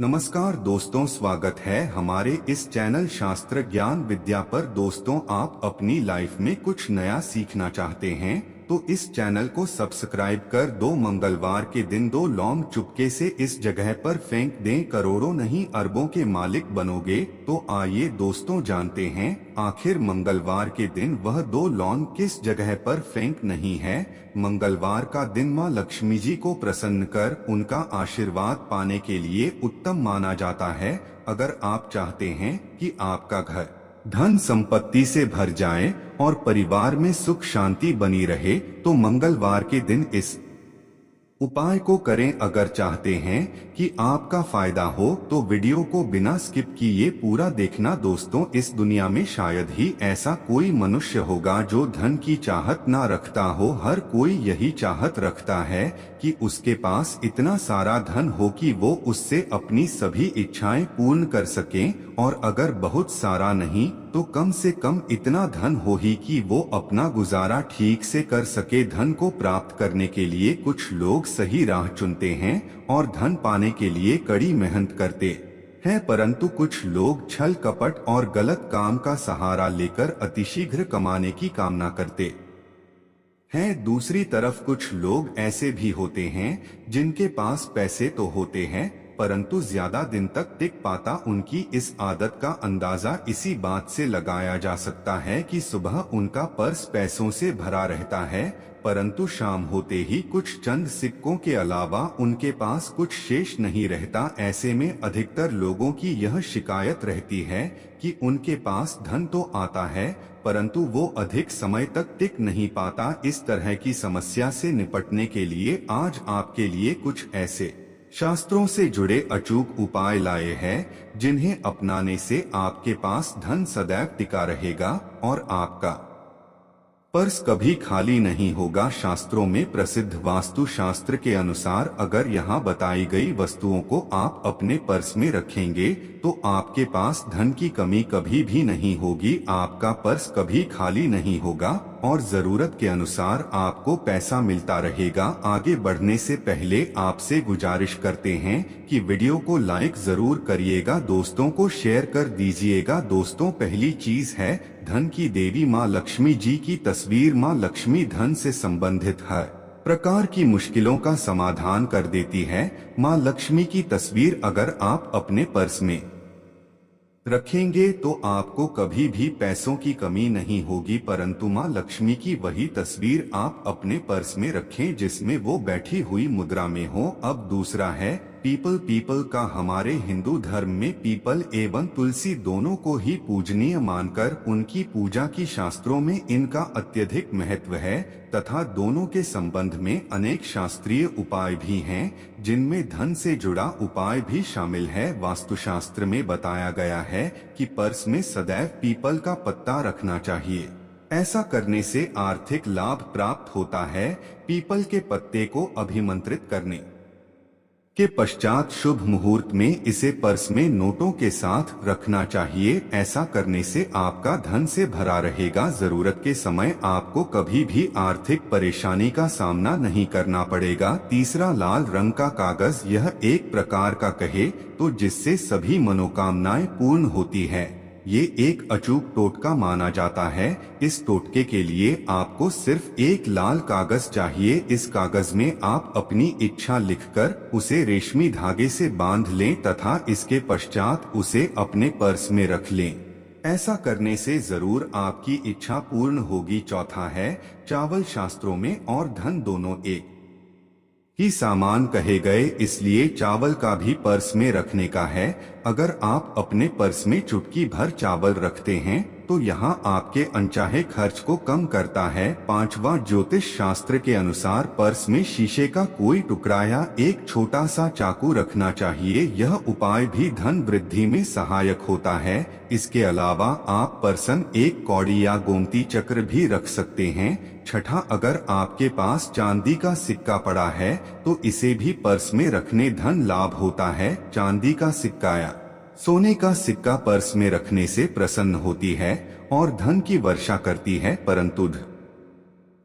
नमस्कार दोस्तों, स्वागत है हमारे इस चैनल शास्त्र ज्ञान विद्या पर। दोस्तों, आप अपनी लाइफ में कुछ नया सीखना चाहते हैं तो इस चैनल को सब्सक्राइब कर दो। मंगलवार के दिन 2 लौंग चुपके से इस जगह पर फेंक दें, करोड़ों नहीं अरबों के मालिक बनोगे। तो आइए दोस्तों जानते हैं आखिर मंगलवार के दिन वह 2 लौंग किस जगह पर फेंक नहीं है। मंगलवार का दिन मां लक्ष्मी जी को प्रसन्न कर उनका आशीर्वाद पाने के लिए उत्तम माना जाता है। अगर आप चाहते हैं कि आपका घर धन संपत्ति से भर जाए और परिवार में सुख शांति बनी रहे तो मंगलवार के दिन इस उपाय को करें। अगर चाहते हैं कि आपका फायदा हो तो वीडियो को बिना स्किप किए पूरा देखना। दोस्तों, इस दुनिया में शायद ही ऐसा कोई मनुष्य होगा जो धन की चाहत ना रखता हो। हर कोई यही चाहत रखता है कि उसके पास इतना सारा धन हो कि वो उससे अपनी सभी इच्छाएं पूर्ण कर सकें, और अगर बहुत सारा नहीं तो कम से कम इतना धन हो ही कि वो अपना गुजारा ठीक से कर सके। धन को प्राप्त करने के लिए कुछ लोग सही राह चुनते हैं और धन पाने के लिए कड़ी मेहनत करते हैं, परंतु कुछ लोग छल कपट और गलत काम का सहारा लेकर अतिशीघ्र कमाने की कामना करते हैं। दूसरी तरफ कुछ लोग ऐसे भी होते हैं जिनके पास पैसे तो होते हैं परंतु ज्यादा दिन तक टिक पाता। उनकी इस आदत का अंदाजा इसी बात से लगाया जा सकता है कि सुबह उनका पर्स पैसों से भरा रहता है परंतु शाम होते ही कुछ चंद सिक्कों के अलावा उनके पास कुछ शेष नहीं रहता। ऐसे में अधिकतर लोगों की यह शिकायत रहती है कि उनके पास धन तो आता है परंतु वो अधिक समय तक टिक नहीं पाता। इस तरह की समस्या से निपटने के लिए आज आपके लिए कुछ ऐसे शास्त्रों से जुड़े अचूक उपाय लाए हैं जिन्हें अपनाने से आपके पास धन सदैव टिका रहेगा और आपका पर्स कभी खाली नहीं होगा। शास्त्रों में प्रसिद्ध वास्तु शास्त्र के अनुसार अगर यहाँ बताई गई वस्तुओं को आप अपने पर्स में रखेंगे तो आपके पास धन की कमी कभी भी नहीं होगी। आपका पर्स कभी खाली नहीं होगा और जरूरत के अनुसार आपको पैसा मिलता रहेगा। आगे बढ़ने से पहले आपसे गुजारिश करते हैं कि वीडियो को लाइक जरूर करिएगा, दोस्तों को शेयर कर दीजिएगा। दोस्तों, पहली चीज है धन की देवी माँ लक्ष्मी जी की तस्वीर। माँ लक्ष्मी धन से संबंधित हर प्रकार की मुश्किलों का समाधान कर देती है। माँ लक्ष्मी की तस्वीर अगर आप अपने पर्स में रखेंगे तो आपको कभी भी पैसों की कमी नहीं होगी, परंतु माँ लक्ष्मी की वही तस्वीर आप अपने पर्स में रखें जिसमें वो बैठी हुई मुद्रा में हो। अब दूसरा है पीपल। पीपल का हमारे हिंदू धर्म में पीपल एवं तुलसी दोनों को ही पूजनीय मानकर उनकी पूजा की शास्त्रों में इनका अत्यधिक महत्व है तथा दोनों के संबंध में अनेक शास्त्रीय उपाय भी हैं जिनमें धन से जुड़ा उपाय भी शामिल है। वास्तुशास्त्र में बताया गया है कि पर्स में सदैव पीपल का पत्ता रखना चाहिए। ऐसा करने से आर्थिक लाभ प्राप्त होता है। पीपल के पत्ते को अभिमंत्रित करने के पश्चात शुभ मुहूर्त में इसे पर्स में नोटों के साथ रखना चाहिए। ऐसा करने से आपका धन से भरा रहेगा। जरूरत के समय आपको कभी भी आर्थिक परेशानी का सामना नहीं करना पड़ेगा। तीसरा, लाल रंग का कागज। यह एक प्रकार का कहे तो जिससे सभी मनोकामनाएं पूर्ण होती है। ये एक अचूक टोटका माना जाता है। इस टोटके के लिए आपको सिर्फ एक लाल कागज चाहिए। इस कागज में आप अपनी इच्छा लिखकर उसे रेशमी धागे से बांध लें तथा इसके पश्चात उसे अपने पर्स में रख लें। ऐसा करने से जरूर आपकी इच्छा पूर्ण होगी। चौथा है चावल। शास्त्रों में और धन दोनों एक ही सामान कहे गए, इसलिए चावल का भी पर्स में रखने का है। अगर आप अपने पर्स में चुटकी भर चावल रखते हैं तो यहाँ आपके अनचाहे खर्च को कम करता है। पांचवा, ज्योतिष शास्त्र के अनुसार पर्स में शीशे का कोई टुकड़ा या एक छोटा सा चाकू रखना चाहिए। यह उपाय भी धन वृद्धि में सहायक होता है। इसके अलावा आप पर्सन एक कौड़ी या गोमती चक्र भी रख सकते हैं। छठा, अगर आपके पास चांदी का सिक्का पड़ा है तो इसे भी पर्स में रखने धन लाभ होता है। चांदी का सिक्का या सोने का सिक्का पर्स में रखने से प्रसन्न होती है और धन की वर्षा करती है, परंतु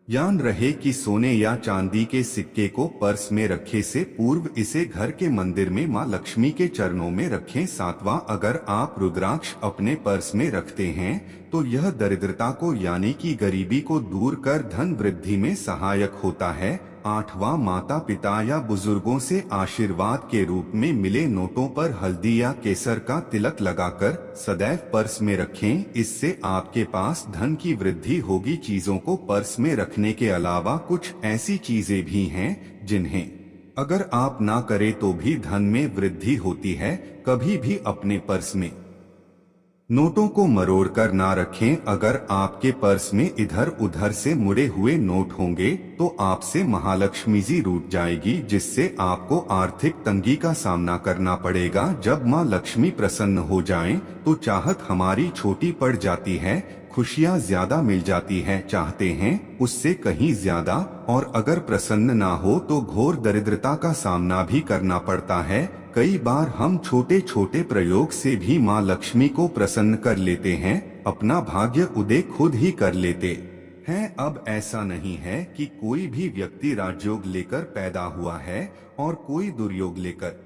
याद रहे कि सोने या चांदी के सिक्के को पर्स में रखे से पूर्व इसे घर के मंदिर में मां लक्ष्मी के चरणों में रखें। 7वां, अगर आप रुद्राक्ष अपने पर्स में रखते हैं तो यह दरिद्रता को यानी कि गरीबी को दूर कर धन वृद्धि में सहायक होता है। 8वां, माता पिता या बुजुर्गों से आशीर्वाद के रूप में मिले नोटों पर हल्दी या केसर का तिलक लगाकर सदैव पर्स में रखें। इससे आपके पास धन की वृद्धि होगी। चीजों को पर्स में रखने के अलावा कुछ ऐसी चीजें भी हैं जिन्हें अगर आप ना करें तो भी धन में वृद्धि होती है। कभी भी अपने पर्स में नोटों को मरोड़ कर ना रखें। अगर आपके पर्स में इधर उधर से मुड़े हुए नोट होंगे तो आपसे महालक्ष्मी जी रूठ जाएगी, जिससे आपको आर्थिक तंगी का सामना करना पड़ेगा। जब मां लक्ष्मी प्रसन्न हो जाएं तो चाहत हमारी छोटी पड़ जाती है, खुशियां ज्यादा मिल जाती है, चाहते हैं उससे कहीं ज्यादा। और अगर प्रसन्न ना हो तो घोर दरिद्रता का सामना भी करना पड़ता है। कई बार हम छोटे छोटे प्रयोग से भी मां लक्ष्मी को प्रसन्न कर लेते हैं, अपना भाग्य उदय खुद ही कर लेते हैं। अब ऐसा नहीं है कि कोई भी व्यक्ति राजयोग लेकर पैदा हुआ है और कोई दुर्योग लेकर।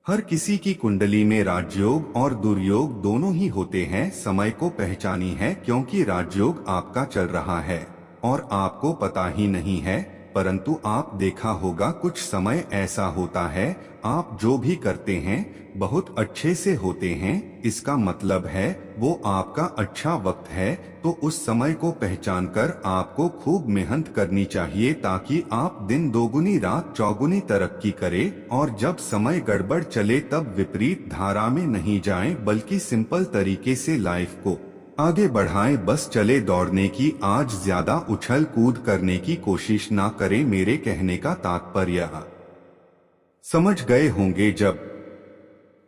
हर किसी की कुंडली में राजयोग और दुर्योग दोनों ही होते हैं। समय को पहचानी है, क्योंकि राजयोग आपका चल रहा है और आपको पता ही नहीं है। परंतु आप देखा होगा कुछ समय ऐसा होता है आप जो भी करते हैं बहुत अच्छे से होते हैं, इसका मतलब है वो आपका अच्छा वक्त है। तो उस समय को पहचान कर आपको खूब मेहनत करनी चाहिए, ताकि आप दिन दोगुनी रात चौगुनी तरक्की करें। और जब समय गड़बड़ चले तब विपरीत धारा में नहीं जाएं, बल्कि सिंपल तरीके से लाइफ को आगे बढ़ाएं। बस चले दौड़ने की, आज ज्यादा उछल कूद करने की कोशिश ना करें। मेरे कहने का तात्पर्य समझ गए होंगे। जब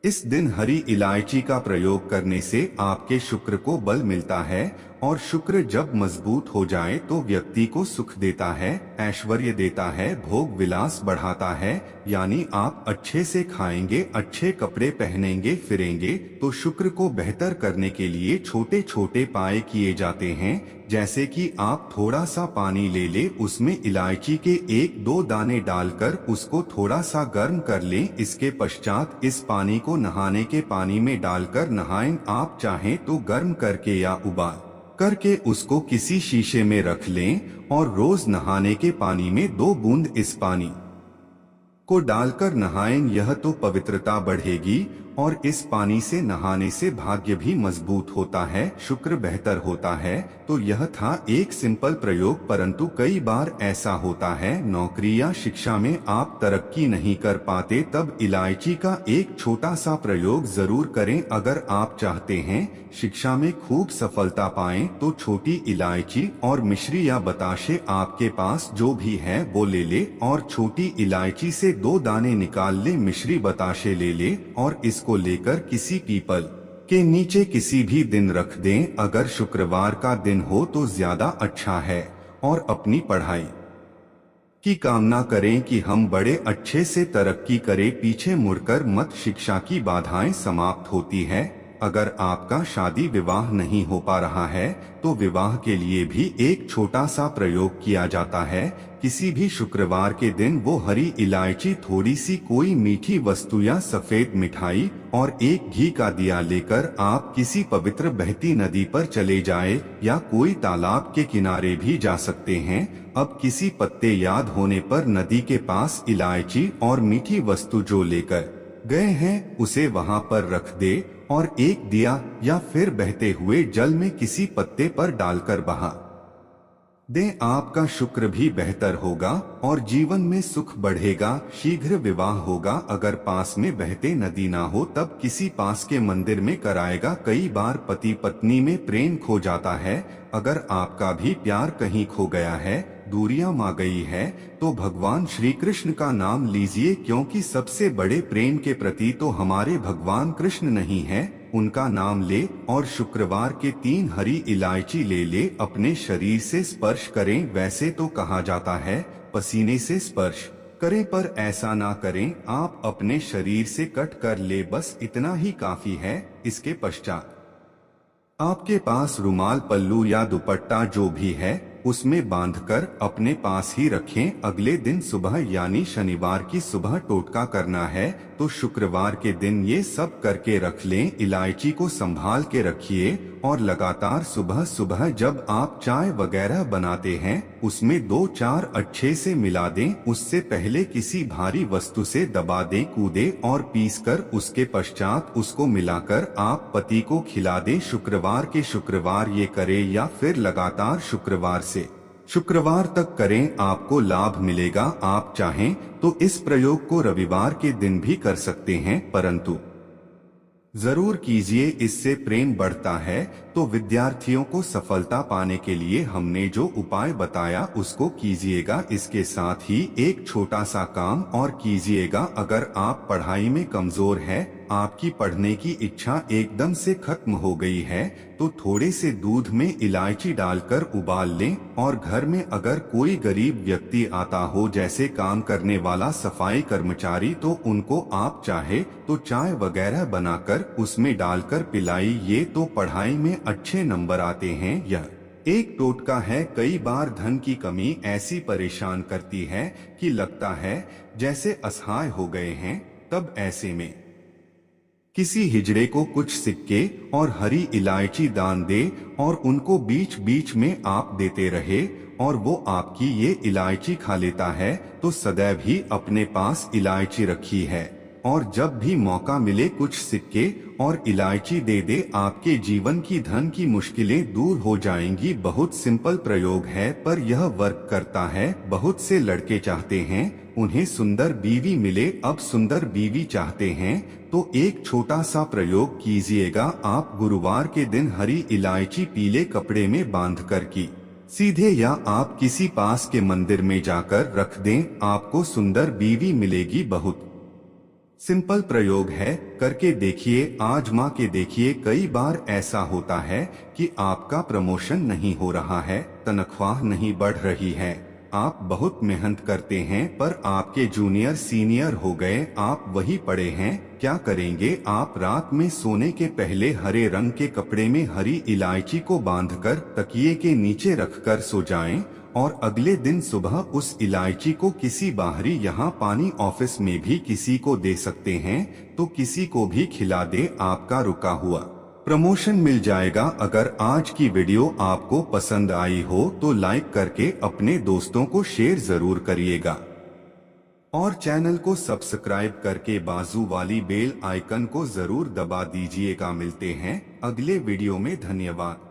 इस दिन हरी इलायची का प्रयोग करने से आपके शुक्र को बल मिलता है, और शुक्र जब मजबूत हो जाए तो व्यक्ति को सुख देता है, ऐश्वर्य देता है, भोग विलास बढ़ाता है। यानी आप अच्छे से खाएंगे, अच्छे कपड़े पहनेंगे, फिरेंगे। तो शुक्र को बेहतर करने के लिए छोटे छोटे उपाय किए जाते हैं, जैसे कि आप थोड़ा सा पानी ले ले, उसमें इलायची के 1-2 दाने डालकर उसको थोड़ा सा गर्म कर लें। इसके पश्चात इस पानी को नहाने के पानी में डालकर नहाएं। आप चाहें तो गर्म करके या उबाल करके उसको किसी शीशे में रख लें और रोज नहाने के पानी में 2 बूंद इस पानी को डालकर नहाएं। यह तो पवित्रता बढ़ेगी और इस पानी से नहाने से भाग्य भी मजबूत होता है, शुक्र बेहतर होता है। तो यह था एक सिंपल प्रयोग, परंतु कई बार ऐसा होता है नौकरी या शिक्षा में आप तरक्की नहीं कर पाते, तब इलायची का एक छोटा सा प्रयोग जरूर करें। अगर आप चाहते हैं शिक्षा में खूब सफलता पाएं तो छोटी इलायची और मिश्री या बताशे आपके पास जो भी है वो ले ले, और छोटी इलायची से 2 दाने निकाल ले, मिश्री बताशे ले ले और इसको लेकर किसी पीपल के नीचे किसी भी दिन रख दें। अगर शुक्रवार का दिन हो तो ज्यादा अच्छा है। और अपनी पढ़ाई की कामना करें कि हम बड़े अच्छे से तरक्की करें, पीछे मुड़कर मत, शिक्षा की बाधाएं समाप्त होती है। अगर आपका शादी विवाह नहीं हो पा रहा है तो विवाह के लिए भी एक छोटा सा प्रयोग किया जाता है। किसी भी शुक्रवार के दिन वो हरी इलायची, थोड़ी सी कोई मीठी वस्तु या सफेद मिठाई और एक घी का दिया लेकर आप किसी पवित्र बहती नदी पर चले जाए या कोई तालाब के किनारे भी जा सकते हैं। अब किसी पत्ते याद होने पर नदी के पास इलायची और मीठी वस्तु जो लेकर गए हैं उसे वहां पर रख दे और एक दिया या फिर बहते हुए जल में किसी पत्ते पर डालकर बहा दें। आपका शुक्र भी बेहतर होगा और जीवन में सुख बढ़ेगा, शीघ्र विवाह होगा। अगर पास में बहते नदी ना हो तब किसी पास के मंदिर में कराएगा। कई बार पति पत्नी में प्रेम खो जाता है। अगर आपका भी प्यार कहीं खो गया है, दूरियां आ गई है, तो भगवान श्री कृष्ण का नाम लीजिए, क्योंकि सबसे बड़े प्रेम के प्रति तो हमारे भगवान कृष्ण नहीं है। उनका नाम ले और शुक्रवार के 3 हरी इलायची ले ले, अपने शरीर से स्पर्श करें। वैसे तो कहा जाता है पसीने से स्पर्श करें, पर ऐसा ना करें, आप अपने शरीर से कट कर ले, बस इतना ही काफी है। इसके पश्चात आपके पास रुमाल, पल्लू या दुपट्टा जो भी है उसमें बांधकर अपने पास ही रखें। अगले दिन सुबह यानी शनिवार की सुबह टोटका करना है, तो शुक्रवार के दिन ये सब करके रख लें। इलायची को संभाल के रखिए और लगातार सुबह सुबह जब आप चाय वगैरह बनाते हैं उसमें 2-4 अच्छे से मिला दें। उससे पहले किसी भारी वस्तु से दबा दें, कूदे और पीसकर उसके पश्चात उसको मिलाकर आप पति को खिला दें। शुक्रवार के शुक्रवार ये करें या फिर लगातार शुक्रवार से शुक्रवार तक करें, आपको लाभ मिलेगा। आप चाहें तो इस प्रयोग को रविवार के दिन भी कर सकते हैं, परंतु जरूर कीजिए, इससे प्रेम बढ़ता है। तो विद्यार्थियों को सफलता पाने के लिए हमने जो उपाय बताया उसको कीजिएगा। इसके साथ ही एक छोटा सा काम और कीजिएगा। अगर आप पढ़ाई में कमजोर है, आपकी पढ़ने की इच्छा एकदम से खत्म हो गई है, तो थोड़े से दूध में इलायची डालकर उबाल लें और घर में अगर कोई गरीब व्यक्ति आता हो, जैसे काम करने वाला सफाई कर्मचारी, तो उनको आप चाहे तो चाय वगैरह बनाकर उसमें डालकर पिलाइए, तो पढ़ाई में अच्छे नंबर आते हैं। यह एक टोटका है। कई बार धन की कमी ऐसी परेशान करती है कि लगता है जैसे असहाय हो गए हैं। तब ऐसे में किसी हिजड़े को कुछ सिक्के और हरी इलायची दान दे और उनको बीच बीच में आप देते रहे और वो आपकी ये इलायची खा लेता है, तो सदैव ही अपने पास इलायची रखी है और जब भी मौका मिले कुछ सिक्के और इलायची दे दे। आपके जीवन की धन की मुश्किलें दूर हो जाएंगी। बहुत सिंपल प्रयोग है पर यह वर्क करता है। बहुत से लड़के चाहते हैं उन्हें सुंदर बीवी मिले, अब सुंदर बीवी चाहते हैं तो एक छोटा सा प्रयोग कीजिएगा। आप गुरुवार के दिन हरी इलायची पीले कपड़े में बांधकर की सीधे या आप किसी पास के मंदिर में जाकर रख दें, आपको सुंदर बीवी मिलेगी। बहुत सिंपल प्रयोग है, करके देखिए, आजमा के देखिए। कई बार ऐसा होता है कि आपका प्रमोशन नहीं हो रहा है, तनख्वाह नहीं बढ़ रही है, आप बहुत मेहनत करते हैं पर आपके जूनियर सीनियर हो गए, आप वही पड़े हैं। क्या करेंगे आप? रात में सोने के पहले हरे रंग के कपड़े में हरी इलायची को बांधकर तकिए के नीचे रखकर सो जाएं और अगले दिन सुबह उस इलायची को किसी बाहरी, यहाँ पानी ऑफिस में भी किसी को दे सकते हैं, तो किसी को भी खिला दे, आपका रुका हुआ प्रमोशन मिल जाएगा। अगर आज की वीडियो आपको पसंद आई हो तो लाइक करके अपने दोस्तों को शेयर जरूर करिएगा और चैनल को सब्सक्राइब करके बाजू वाली बेल आइकन को जरूर दबा दीजिएगा। मिलते हैं अगले वीडियो में। धन्यवाद।